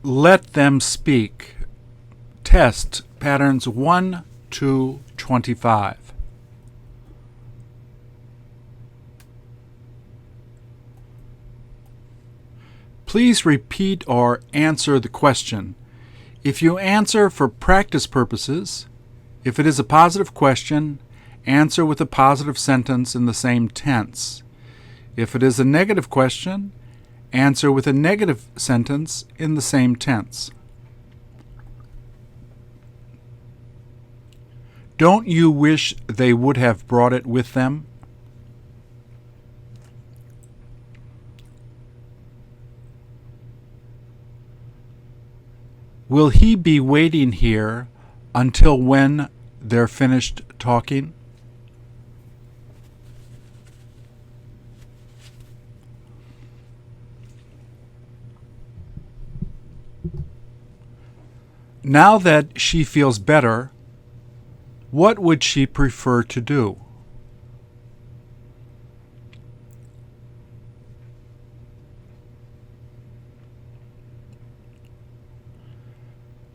Let them speak. Test patterns 1 to 25. Please repeat or answer the question. If you answer for practice purposes, if it is a positive question, answer with a positive sentence in the same tense. If it is a negative question, answer with a negative sentence in the same tense. Don't you wish they would have brought it with them? Will he be waiting here until when they're finished talking? Now that she feels better, what would she prefer to do?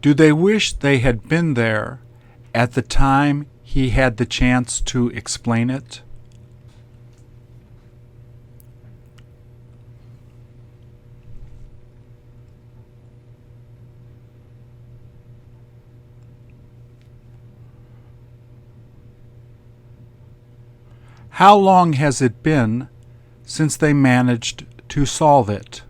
Do they wish they had been there at the time he had the chance to explain it? How long has it been since they managed to solve it?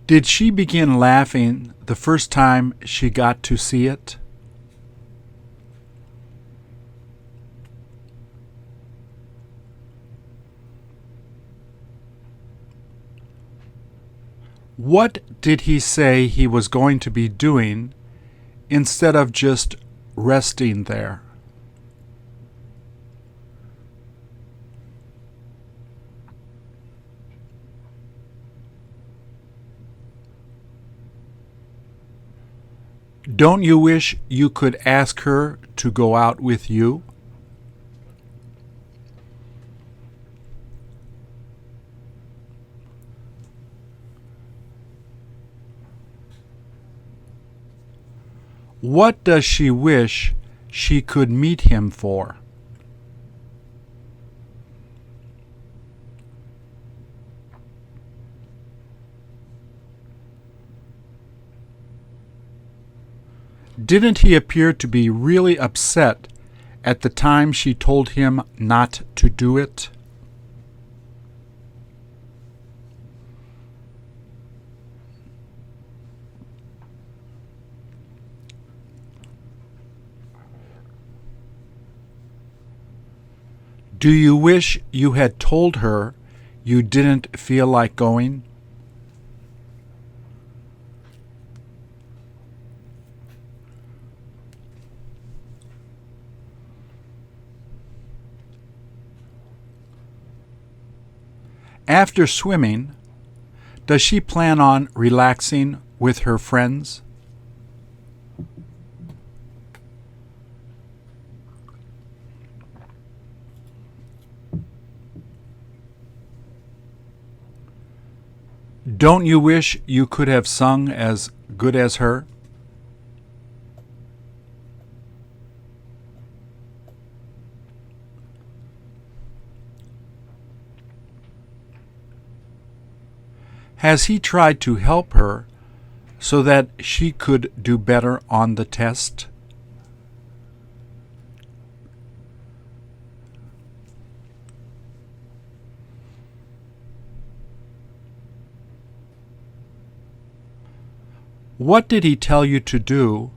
Did she begin laughing the first time she got to see it? What did he say he was going to be doing instead of just resting there? Don't you wish you could ask her to go out with you? What does she wish she could meet him for? Didn't he appear to be really upset at the time she told him not to do it? Do you wish you had told her you didn't feel like going? After swimming, does she plan on relaxing with her friends? Don't you wish you could have sung as good as her? Has he tried to help her so that she could do better on the test? What did he tell you to do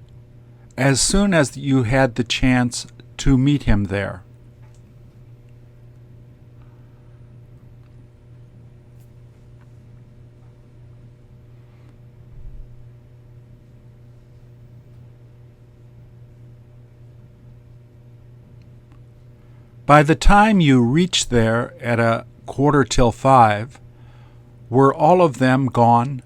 as soon as you had the chance to meet him there? By the time you reached there at 5:15, were all of them gone?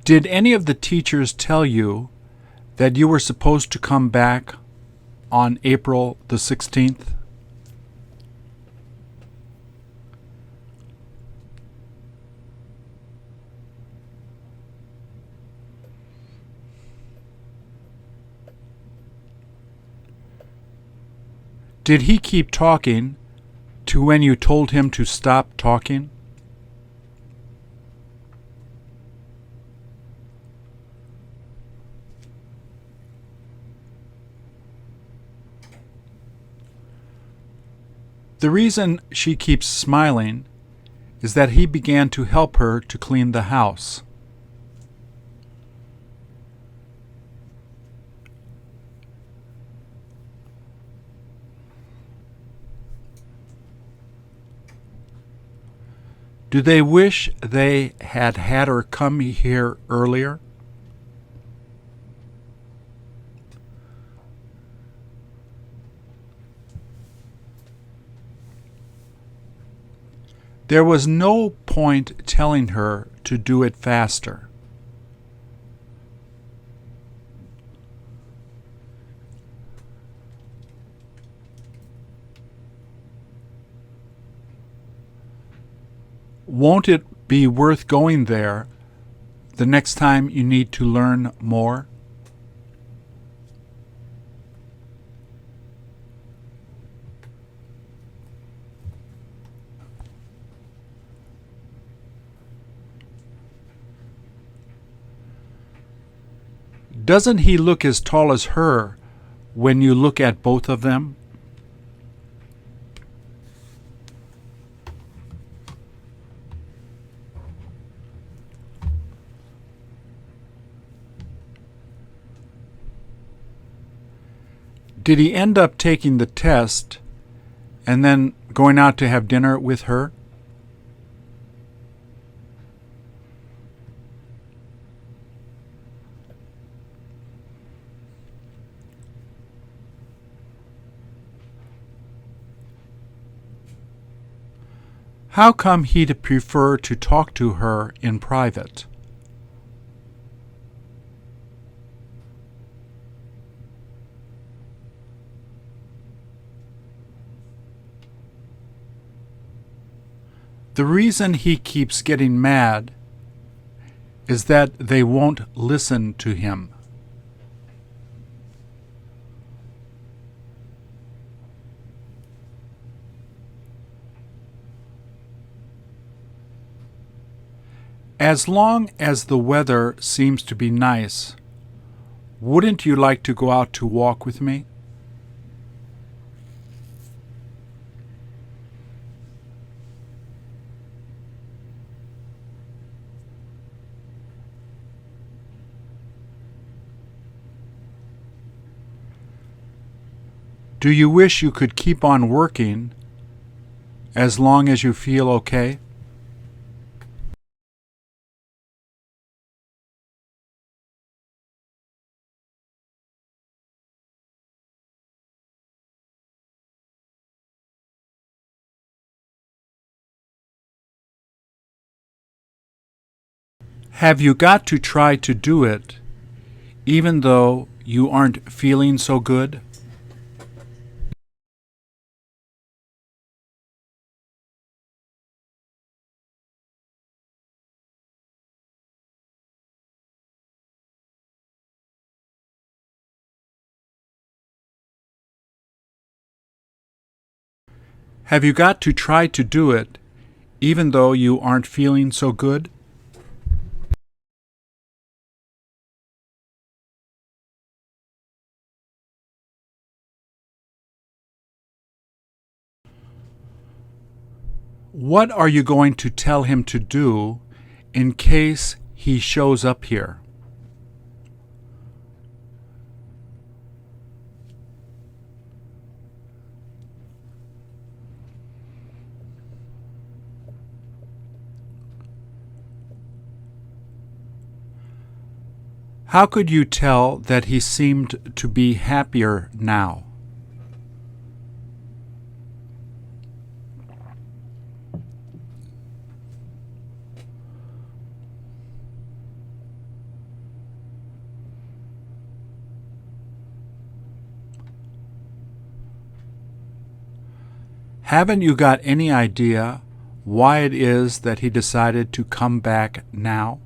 Did any of the teachers tell you that you were supposed to come back on April the 16th? Did he keep talking to when you told him to stop talking? The reason she keeps smiling is that he began to help her to clean the house. Do they wish they had had her come here earlier? There was no point telling her to do it faster. Won't it be worth going there the next time you need to learn more? Doesn't he look as tall as her when you look at both of them? Did he end up taking the test and then going out to have dinner with her? How come he'd prefer to talk to her in private? The reason he keeps getting mad is that they won't listen to him. As long as the weather seems to be nice, wouldn't you like to go out to walk with me? Do you wish you could keep on working as long as you feel okay? Have you got to try to do it even though you aren't feeling so good? Have you got to try to do it even though you aren't feeling so good? What are you going to tell him to do in case he shows up here? How could you tell that he seemed to be happier now? Haven't you got any idea why it is that he decided to come back now?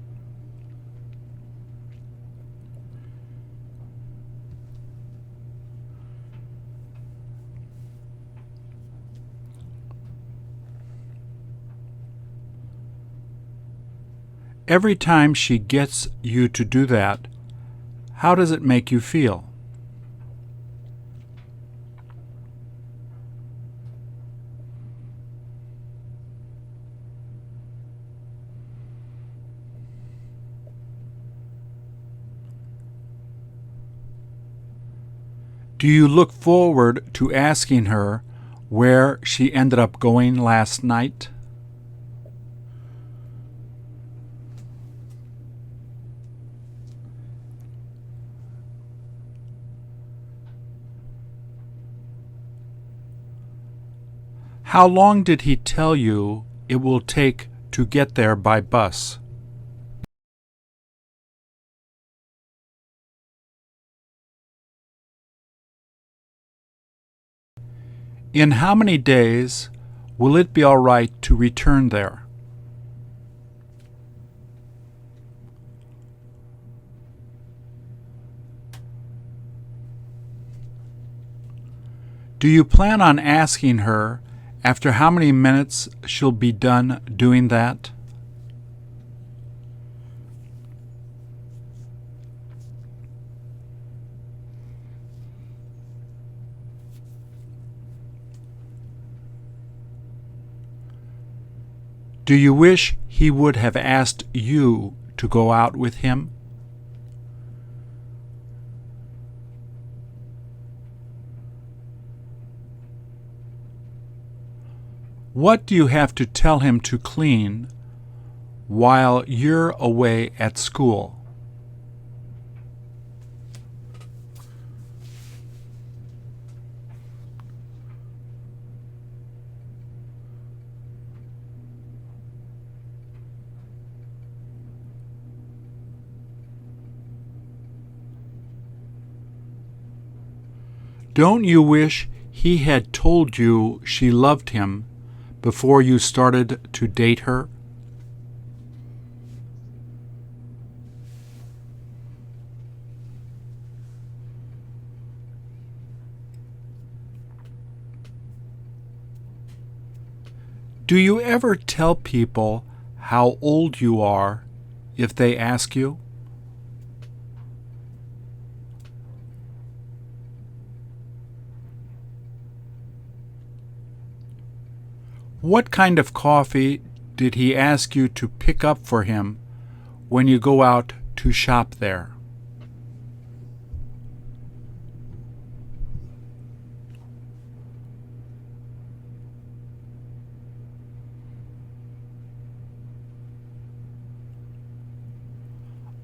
Every time she gets you to do that, how does it make you feel? Do you look forward to asking her where she ended up going last night? How long did he tell you it will take to get there by bus? In how many days will it be all right to return there? Do you plan on asking her after how many minutes she'll be done doing that? Do you wish he would have asked you to go out with him? What do you have to tell him to clean while you're away at school? Don't you wish he had told you she loved him before you started to date her? Do you ever tell people how old you are if they ask you? What kind of coffee did he ask you to pick up for him when you go out to shop there?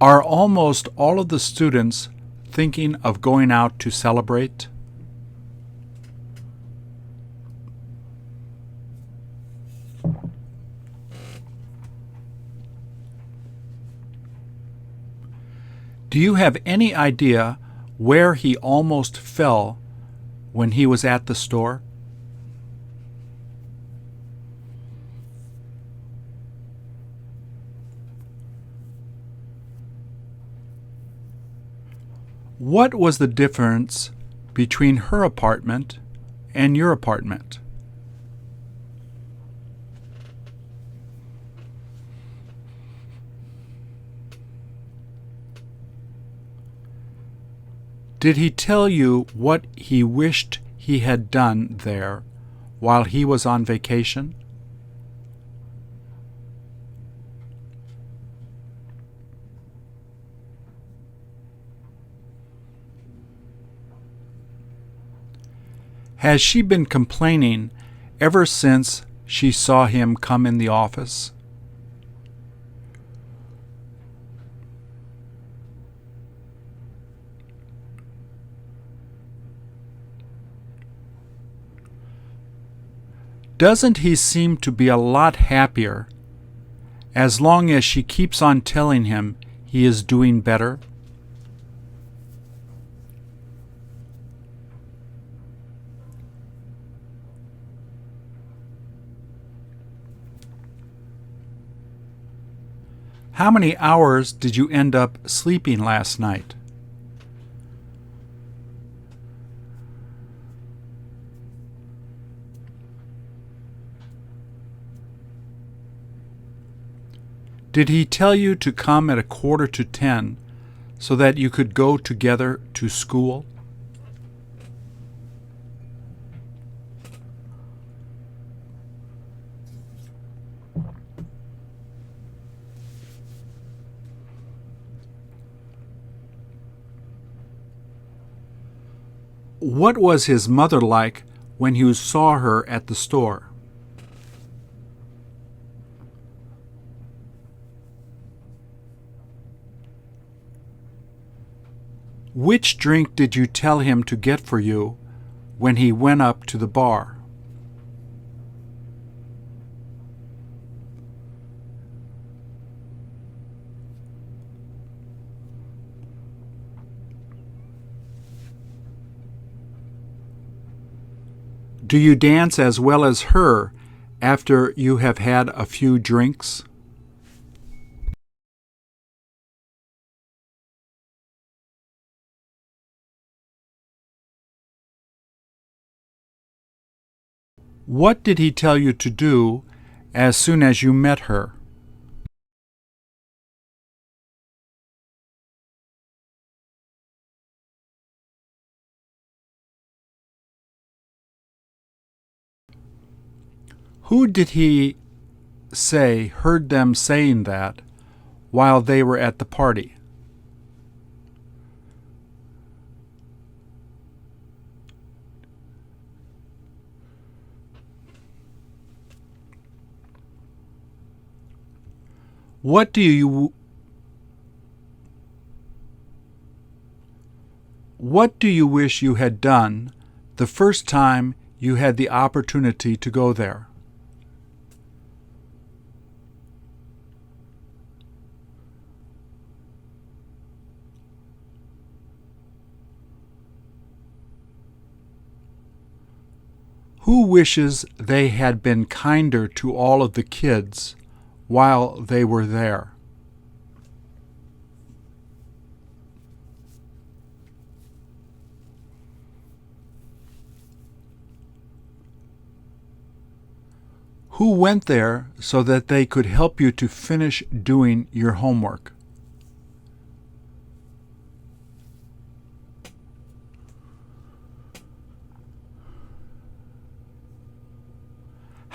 Are almost all of the students thinking of going out to celebrate? Do you have any idea where he almost fell when he was at the store? What was the difference between her apartment and your apartment? Did he tell you what he wished he had done there while he was on vacation? Has she been complaining ever since she saw him come in the office? Doesn't he seem to be a lot happier as long as she keeps on telling him he is doing better? How many hours did you end up sleeping last night? Did he tell you to come at 9:45 so that you could go together to school? What was his mother like when you saw her at the store? Which drink did you tell him to get for you when he went up to the bar? Do you dance as well as her after you have had a few drinks? What did he tell you to do as soon as you met her? Who did he say heard them saying that while they were at the party? What do you wish you had done the first time you had the opportunity to go there? Who wishes they had been kinder to all of the kids while they were there? Who went there so that they could help you to finish doing your homework?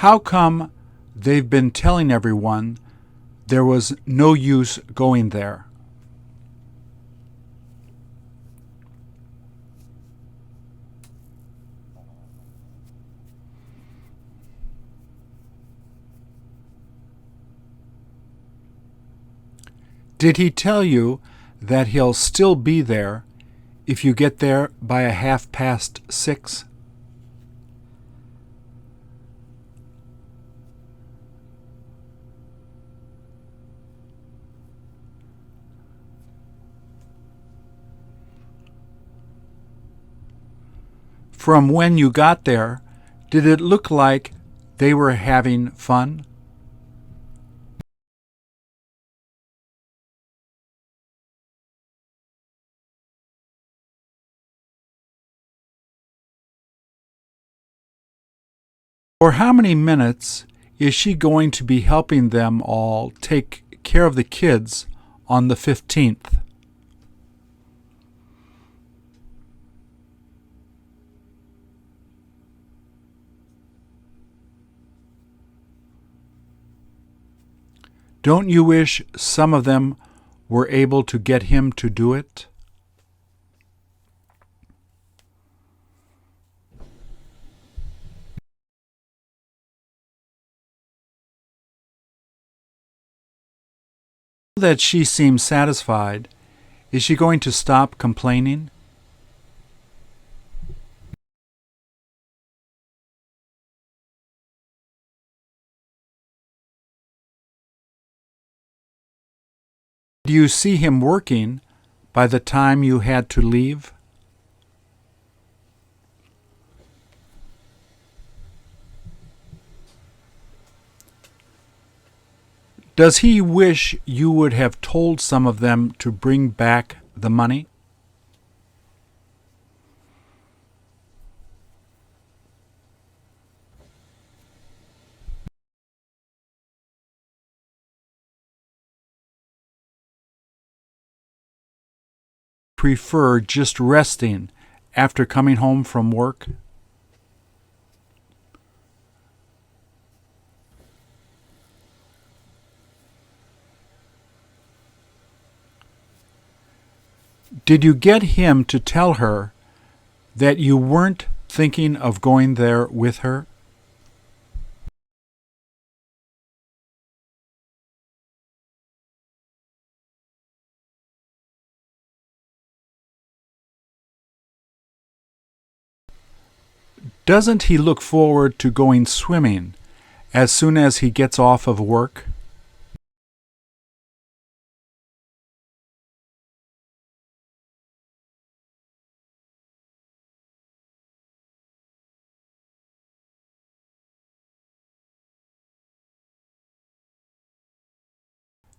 How come they've been telling everyone there was no use going there? Did he tell you that he'll still be there if you get there by 6:30? From when you got there, did it look like they were having fun? For how many minutes is she going to be helping them all take care of the kids on the 15th? Don't you wish some of them were able to get him to do it? Now that she seems satisfied, is she going to stop complaining? Do you see him working by the time you had to leave? Does he wish you would have told some of them to bring back the money? Prefer just resting after coming home from work? Did you get him to tell her that you weren't thinking of going there with her? Doesn't he look forward to going swimming as soon as he gets off of work?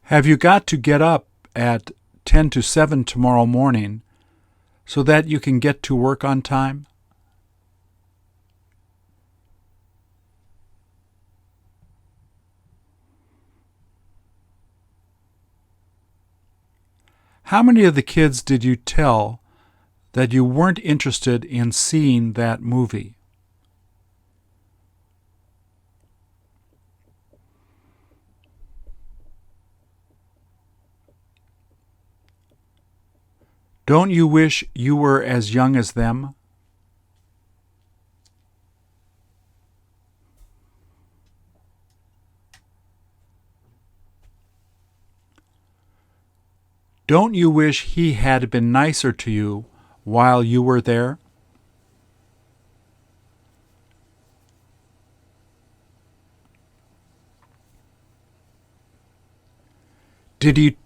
Have you got to get up at 10 to 7 tomorrow morning so that you can get to work on time? How many of the kids did you tell that you weren't interested in seeing that movie? Don't you wish you were as young as them? Don't you wish he had been nicer to you while you were there? Did he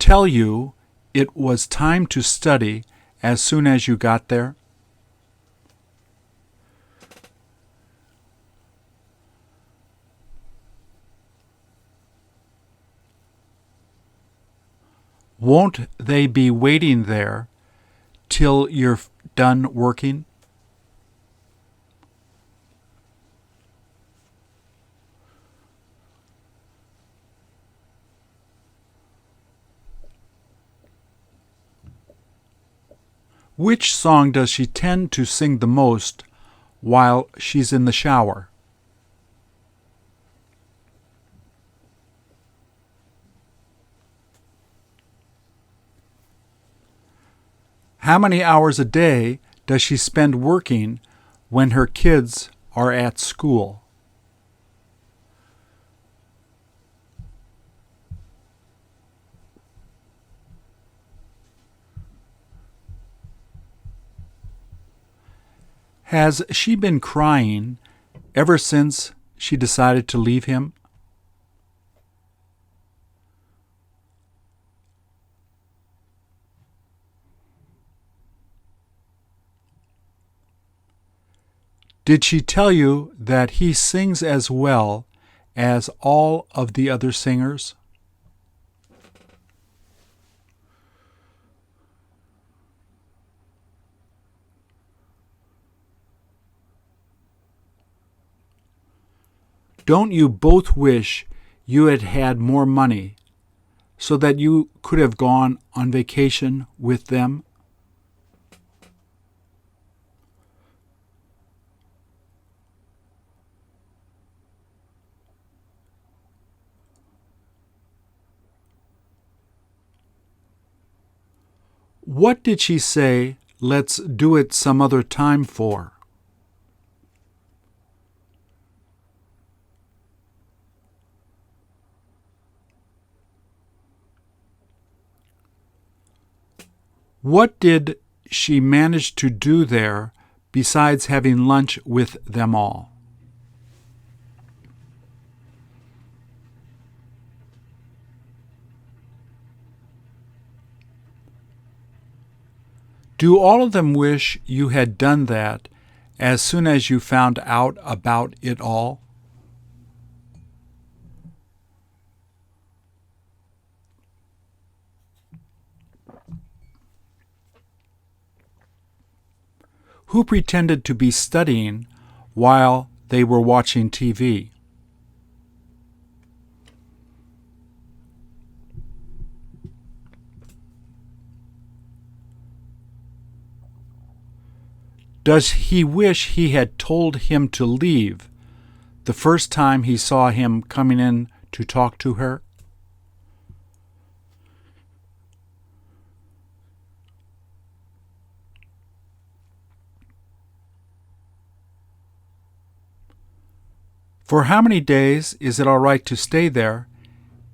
tell you it was time to study as soon as you got there? Won't they be waiting there till you're done working? Which song does she tend to sing the most while she's in the shower? How many hours a day does she spend working when her kids are at school? Has she been crying ever since she decided to leave him? Did she tell you that he sings as well as all of the other singers? Don't you both wish you had had more money so that you could have gone on vacation with them? What did she say, "Let's do it some other time" for? What did she manage to do there besides having lunch with them all? Do all of them wish you had done that as soon as you found out about it all? Who pretended to be studying while they were watching TV? Does he wish he had told him to leave the first time he saw him coming in to talk to her? For how many days is it all right to stay there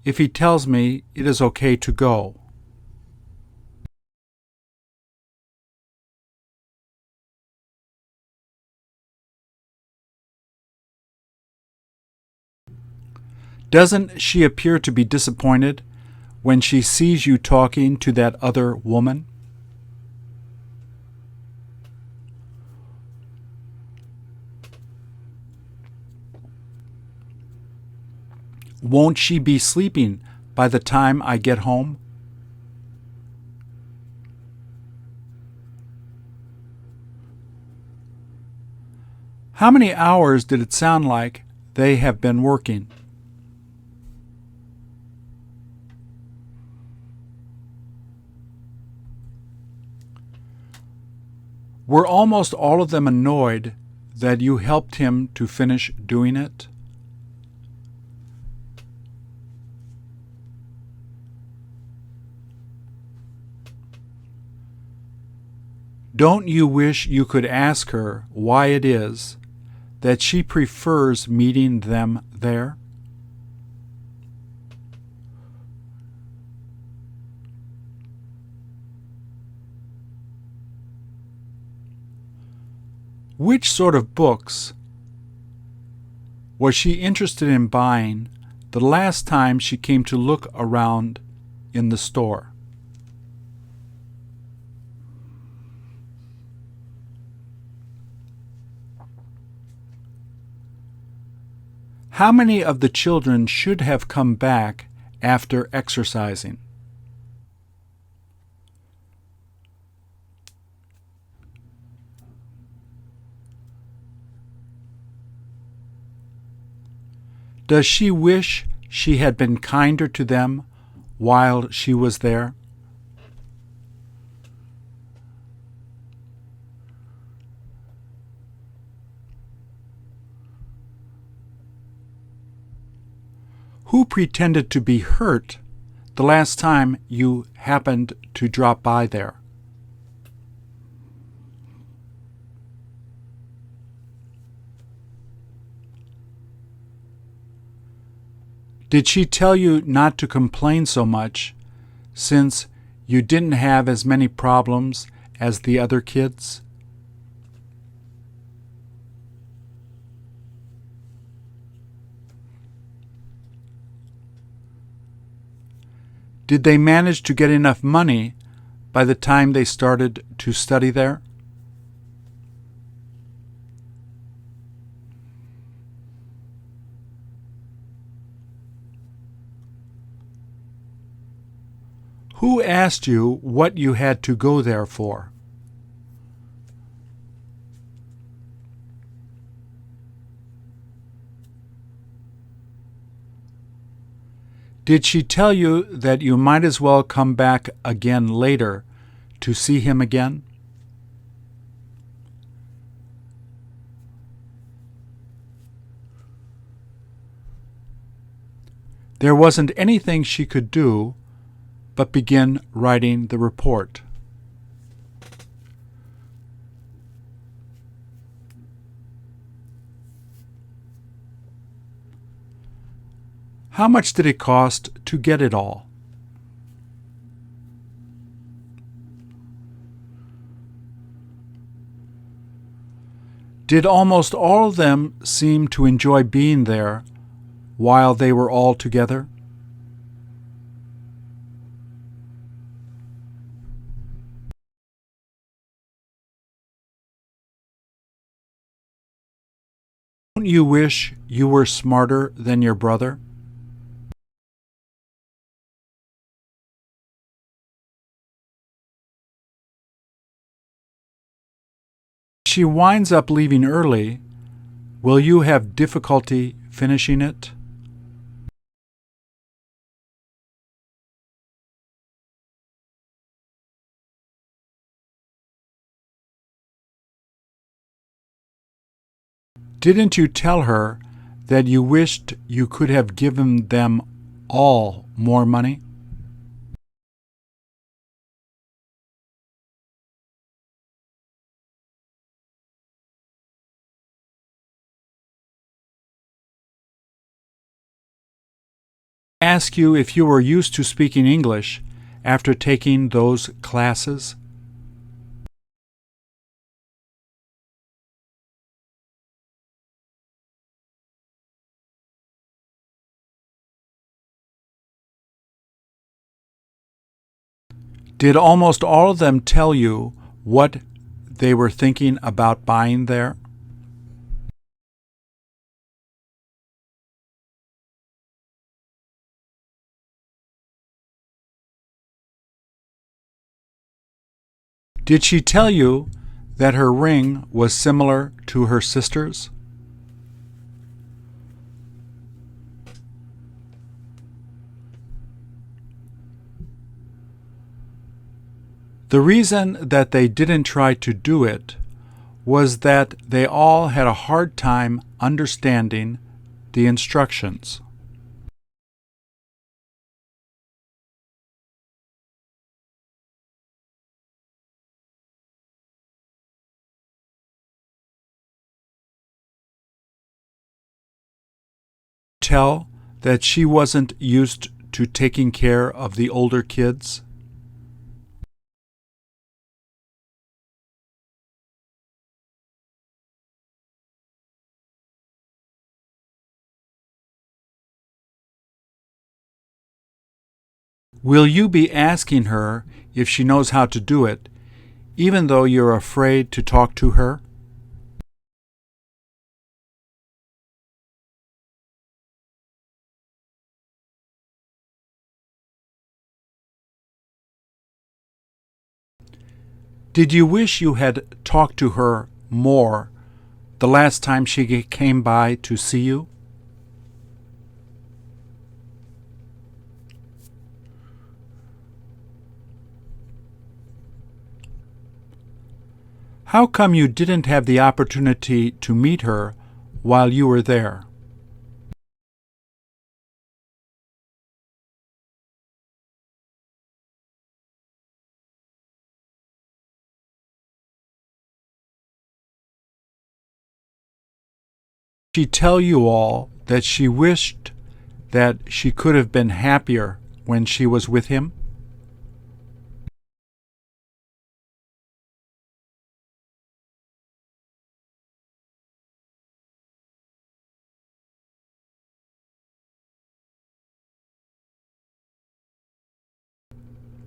if he tells me it is okay to go? Doesn't she appear to be disappointed when she sees you talking to that other woman? Won't she be sleeping by the time I get home? How many hours did it sound like they have been working? Were almost all of them annoyed that you helped him to finish doing it? Don't you wish you could ask her why it is that she prefers meeting them there? Which sort of books was she interested in buying the last time she came to look around in the store? How many of the children should have come back after exercising? Does she wish she had been kinder to them while she was there? Who pretended to be hurt the last time you happened to drop by there? Did she tell you not to complain so much since you didn't have as many problems as the other kids? Did they manage to get enough money by the time they started to study there? Who asked you what you had to go there for? Did she tell you that you might as well come back again later to see him again? There wasn't anything she could do but begin writing the report. How much did it cost to get it all? Did almost all of them seem to enjoy being there while they were all together? Don't you wish you were smarter than your brother? she winds up leaving early, will you have difficulty finishing it? Didn't you tell her that you wished you could have given them all more money? Ask you if you were used to speaking English after taking those classes? Did almost all of them tell you what they were thinking about buying there? Did she tell you that her ring was similar to her sister's? The reason that they didn't try to do it was that they all had a hard time understanding the instructions. Tell that she wasn't used to taking care of the older kids? Will you be asking her if she knows how to do it, even though you're afraid to talk to her? Did you wish you had talked to her more the last time she came by to see you? How come you didn't have the opportunity to meet her while you were there? Did she tell you all that she wished that she could have been happier when she was with him?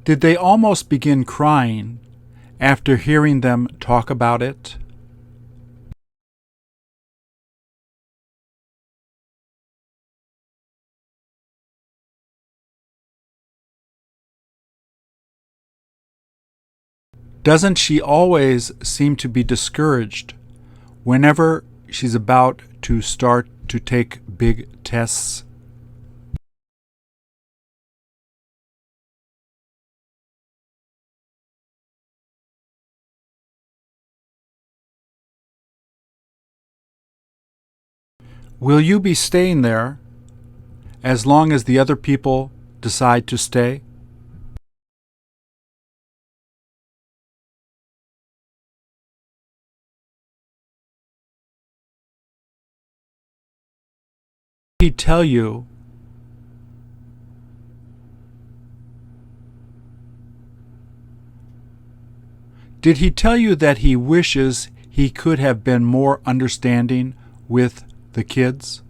Did they almost begin crying after hearing them talk about it? Doesn't she always seem to be discouraged whenever she's about to start to take big tests? Will you be staying there as long as the other people decide to stay? Did he tell you that he wishes he could have been more understanding with the kids?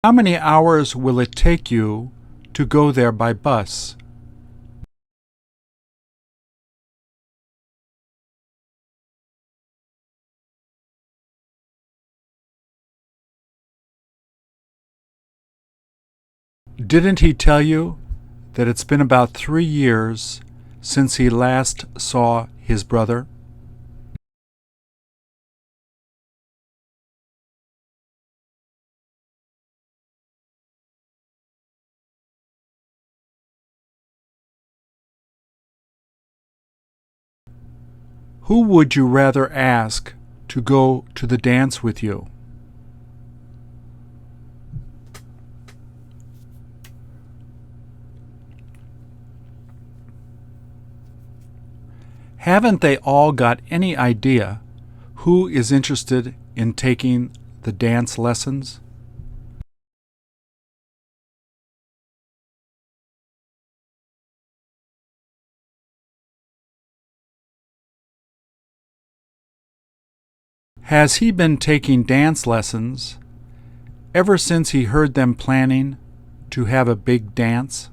How many hours will it take you to go there by bus? Didn't he tell you that it's been about 3 years since he last saw his brother? Who would you rather ask to go to the dance with you? Haven't they all got any idea who is interested in taking the dance lessons? Has he been taking dance lessons ever since he heard them planning to have a big dance?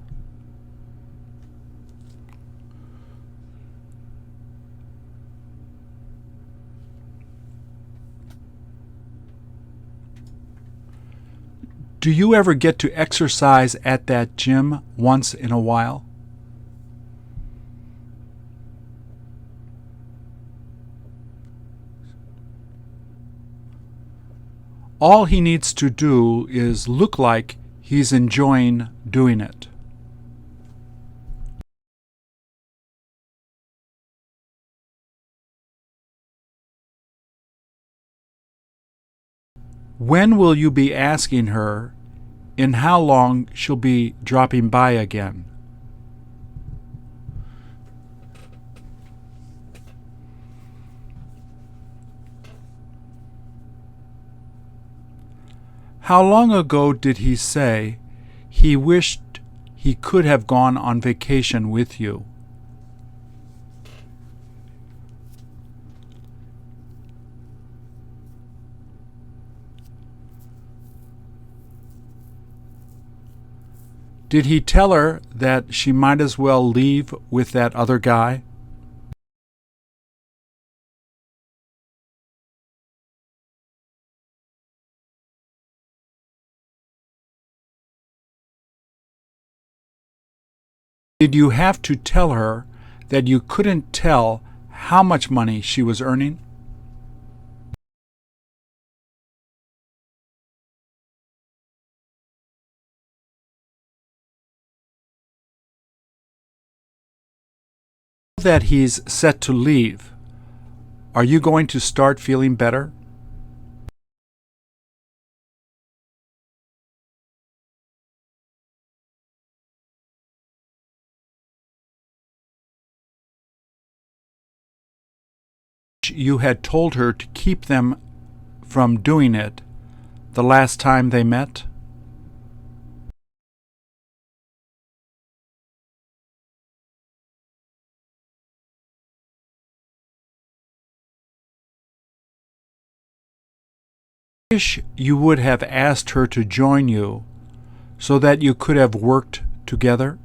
Do you ever get to exercise at that gym once in a while? All he needs to do is look like he's enjoying doing it. When will you be asking her in how long she'll be dropping by again? How long ago did he say he wished he could have gone on vacation with you? Did he tell her that she might as well leave with that other guy? Did you have to tell her that you couldn't tell how much money she was earning? Now that he's set to leave, are you going to start feeling better? You had told her to keep them from doing it the last time they met? I wish you would have asked her to join you so that you could have worked together.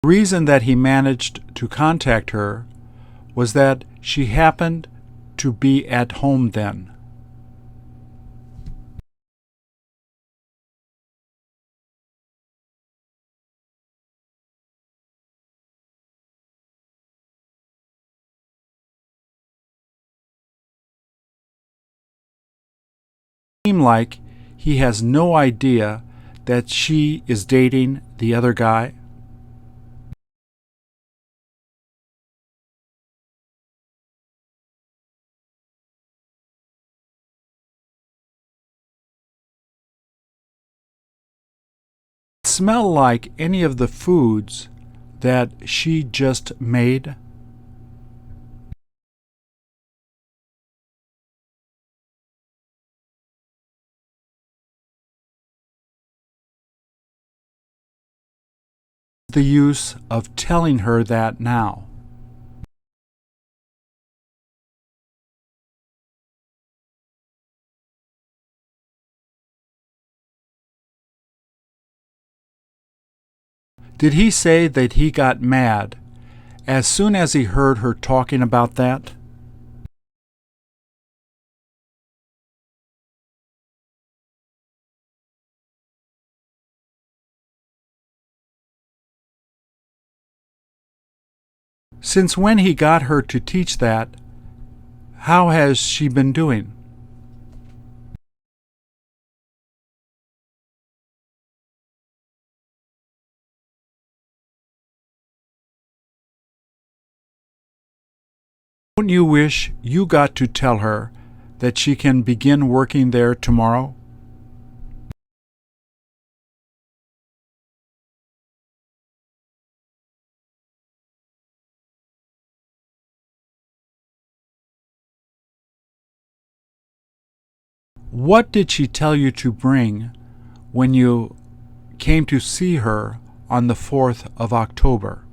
The reason that he managed to contact her was that she happened to be at home then. It seems like he has no idea that she is dating the other guy. It smell like any of the foods that she just made? The use of telling her that now? Did he say that he got mad as soon as he heard her talking about that? Since when he got her to teach that, how has she been doing? Don't you wish you got to tell her that she can begin working there tomorrow? What did she tell you to bring when you came to see her on the 4th of October?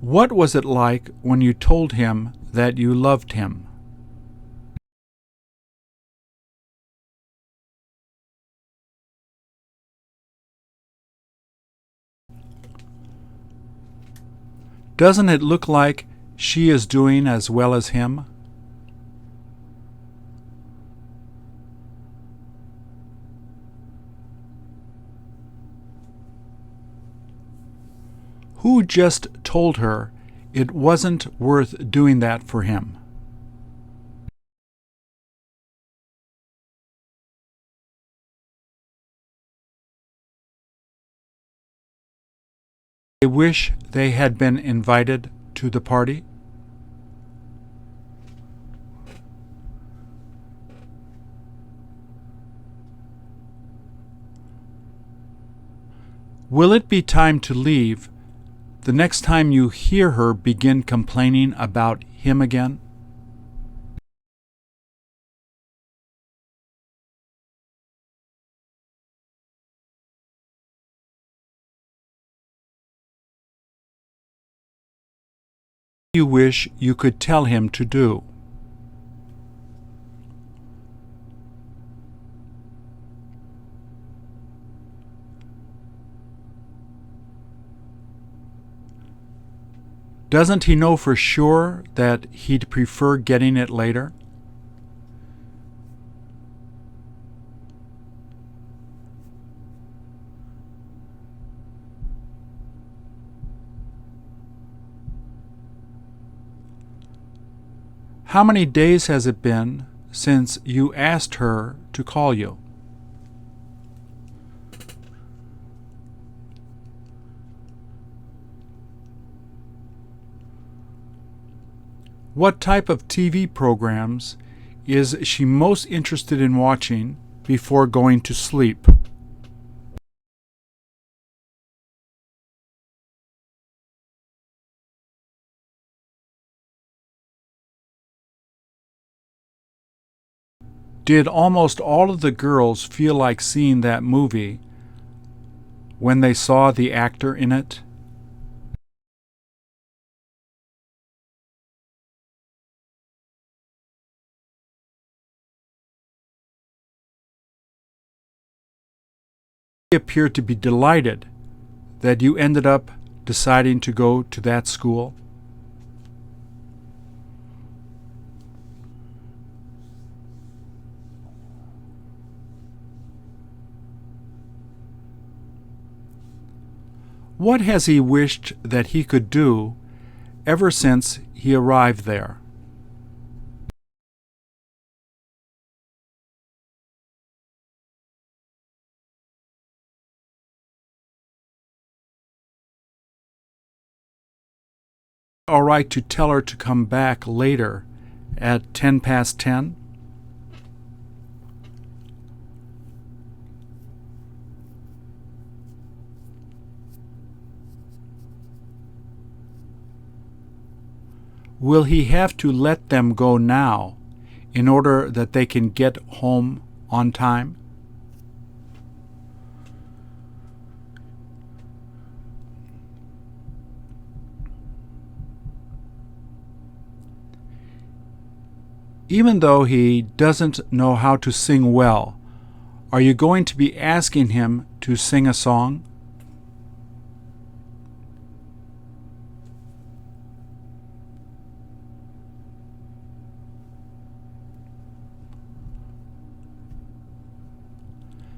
What was it like when you told him that you loved him? Doesn't it look like she is doing as well as him? Who just told her it wasn't worth doing that for him? I wish they had been invited to the party. Will it be time to leave the next time you hear her begin complaining about him again? You wish you could tell him to do? Doesn't he know for sure that he'd prefer getting it later? How many days has it been since you asked her to call you? What type of TV programs is she most interested in watching before going to sleep? Did almost all of the girls feel like seeing that movie when they saw the actor in it? He appeared to be delighted that you ended up deciding to go to that school. What has he wished that he could do ever since he arrived there? All right to tell her to come back later at 10 past 10? Will he have to let them go now in order that they can get home on time? Even though he doesn't know how to sing well, are you going to be asking him to sing a song?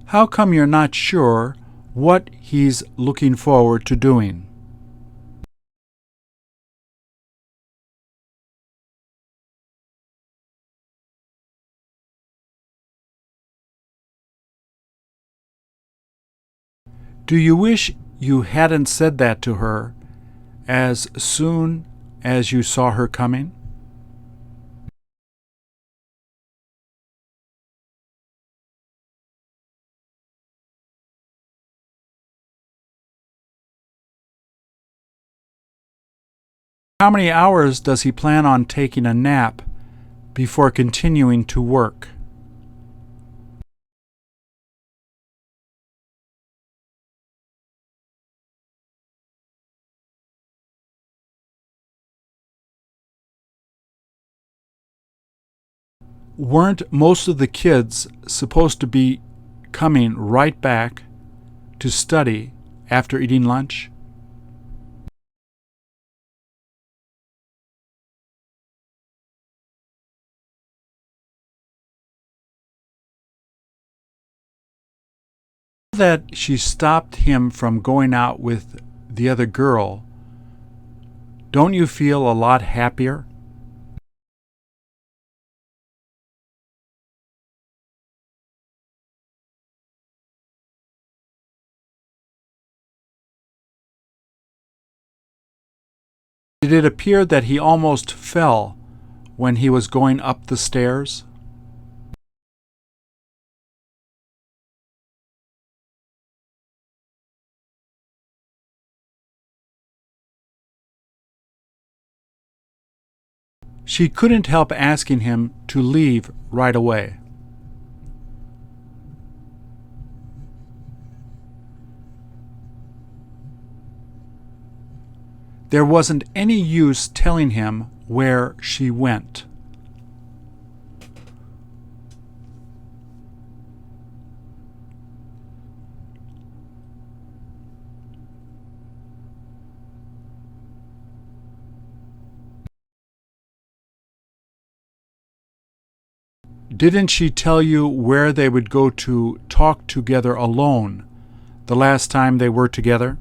How come you're not sure what he's looking forward to doing? Do you wish you hadn't said that to her as soon as you saw her coming? How many hours does he plan on taking a nap before continuing to work? Weren't most of the kids supposed to be coming right back to study after eating lunch? That she stopped him from going out with the other girl, don't you feel a lot happier? Did it appear that he almost fell when he was going up the stairs? She couldn't help asking him to leave right away. There wasn't any use telling him where she went. Didn't she tell you where they would go to talk together alone the last time they were together?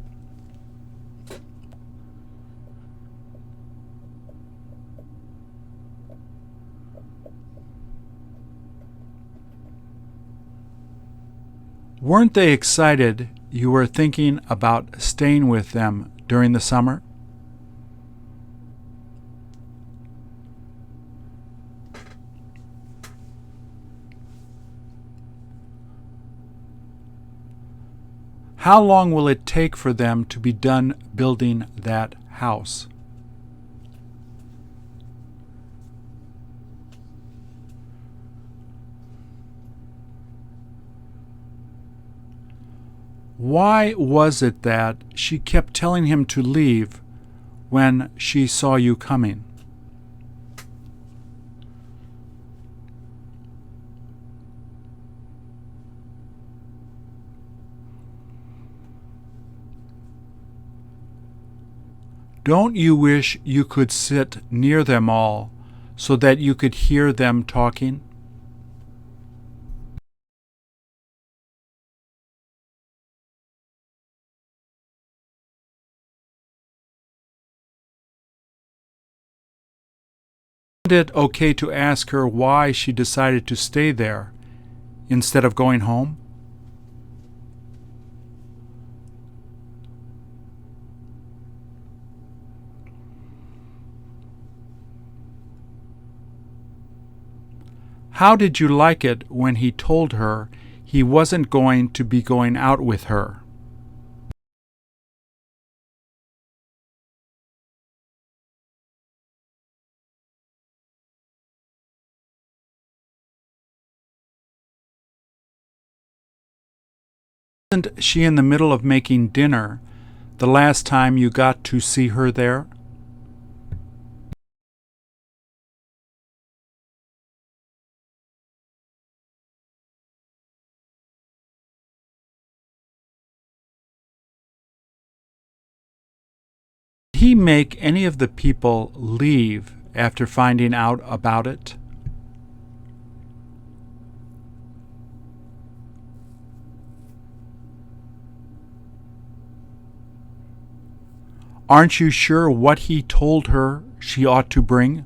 Weren't they excited you were thinking about staying with them during the summer? How long will it take for them to be done building that house? Why was it that she kept telling him to leave when she saw you coming? Don't you wish you could sit near them all so that you could hear them talking? Isn't it okay to ask her why she decided to stay there instead of going home? How did you like it when he told her he wasn't going to be going out with her? Wasn't she in the middle of making dinner the last time you got to see her there? make any of the people leave after finding out about it? Aren't you sure what he told her she ought to bring?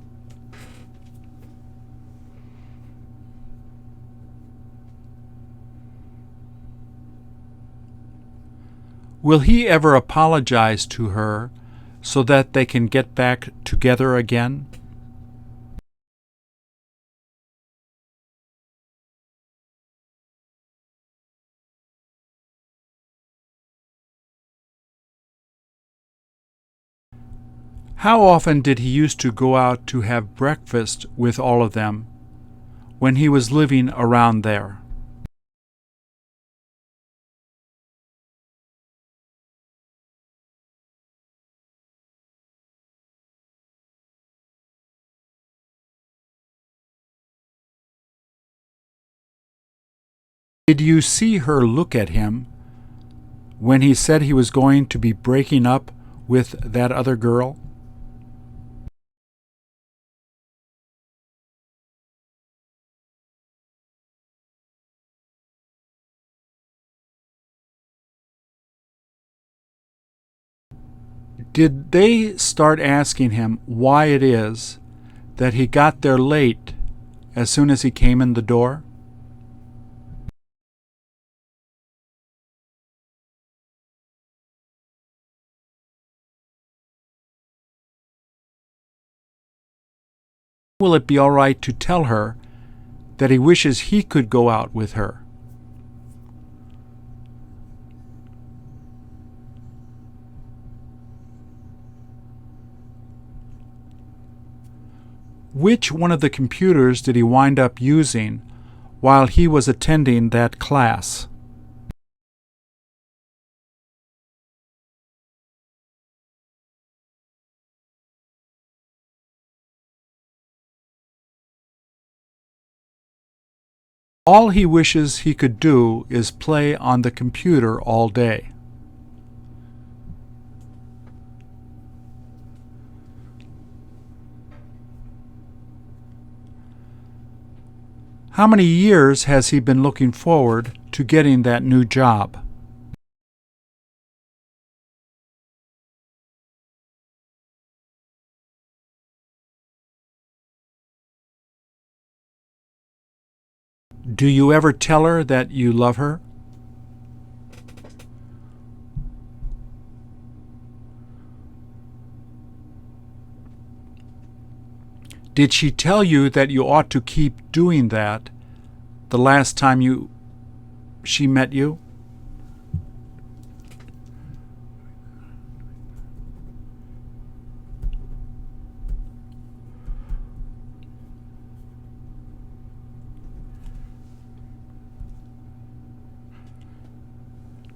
Will he ever apologize to her so that they can get back together again? How often did he used to go out to have breakfast with all of them when he was living around there? Did you see her look at him when he said he was going to be breaking up with that other girl? Did they start asking him why it is that he got there late as soon as he came in the door? Will it be all right to tell her that he wishes he could go out with her? Which one of the computers did he wind up using while he was attending that class? All he wishes he could do is play on the computer all day. How many years has he been looking forward to getting that new job? Do you ever tell her that you love her? Did she tell you that you ought to keep doing that the last time she met you?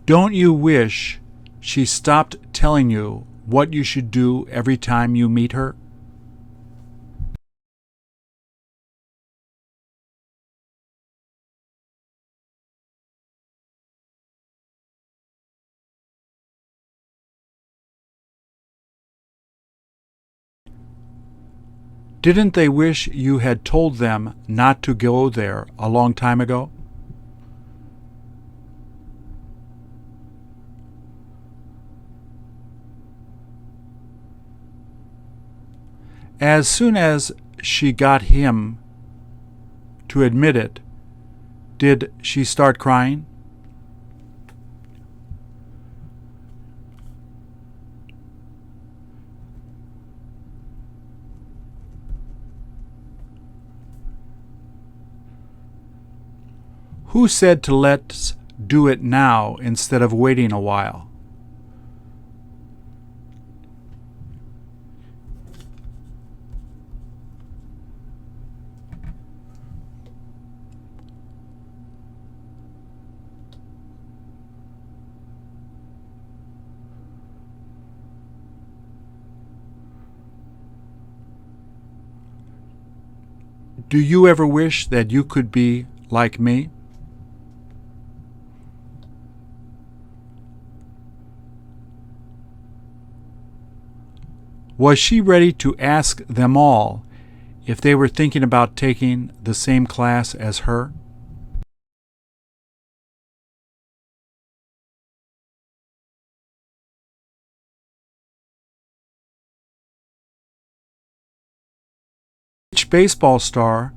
Don't you wish she stopped telling you what you should do every time you meet her? Didn't they wish you had told them not to go there a long time ago? As soon as she got him to admit it, did she start crying? Who said to let's do it now instead of waiting a while? Do you ever wish that you could be like me? Was she ready to ask them all if they were thinking about taking the same class as her? Which baseball star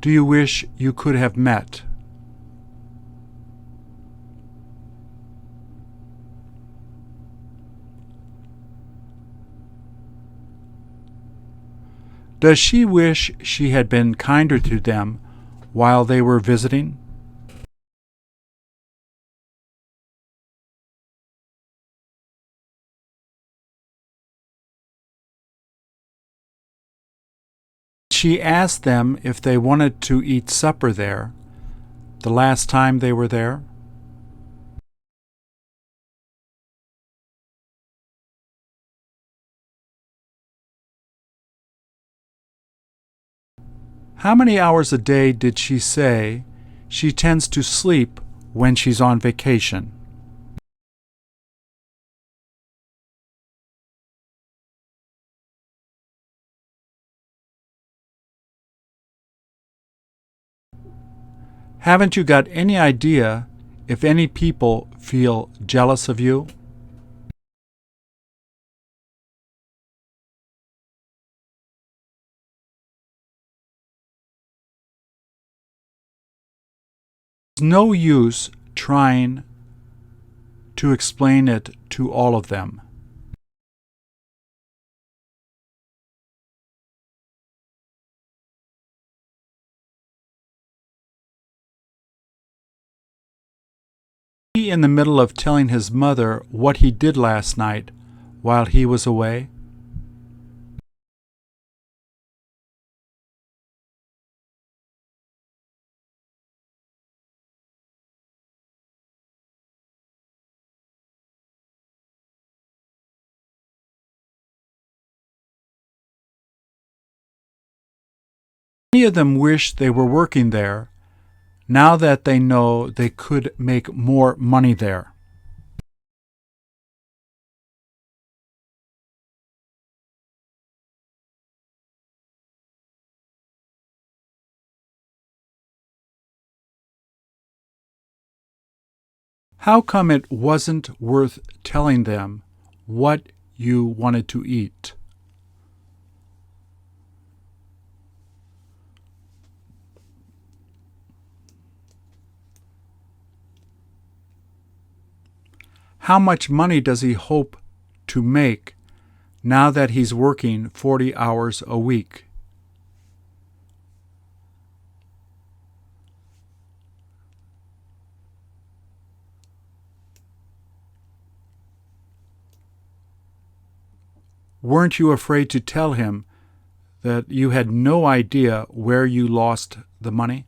do you wish you could have met? Does she wish she had been kinder to them while they were visiting? She asked them if they wanted to eat supper there the last time they were there. How many hours a day did she say she tends to sleep when she's on vacation? Haven't you got any idea if any people feel jealous of you? There's no use trying to explain it to all of them. He in the middle of telling his mother what he did last night while he was away? Many of them wish they were working there now that they know they could make more money there. How come it wasn't worth telling them what you wanted to eat? How much money does he hope to make now that he's working 40 hours a week? Weren't you afraid to tell him that you had no idea where you lost the money?